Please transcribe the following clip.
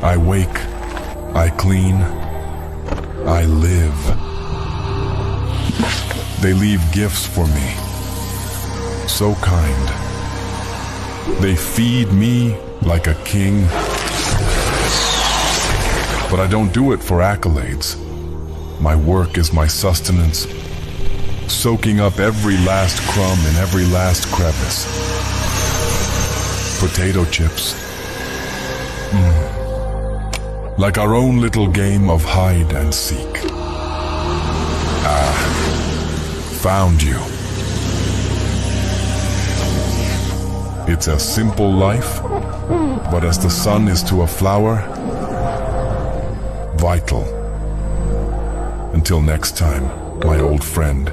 I wake, I clean, I live. They leave gifts for me, so kind. They feed me like a king, but I don't do it for accolades. My work is my sustenance, soaking up every last crumb in every last crevice. Potato chips. Like our own little game of hide and seek. Found you. It's a simple life, but as the sun is to a flower, vital. Until next time, my old friend.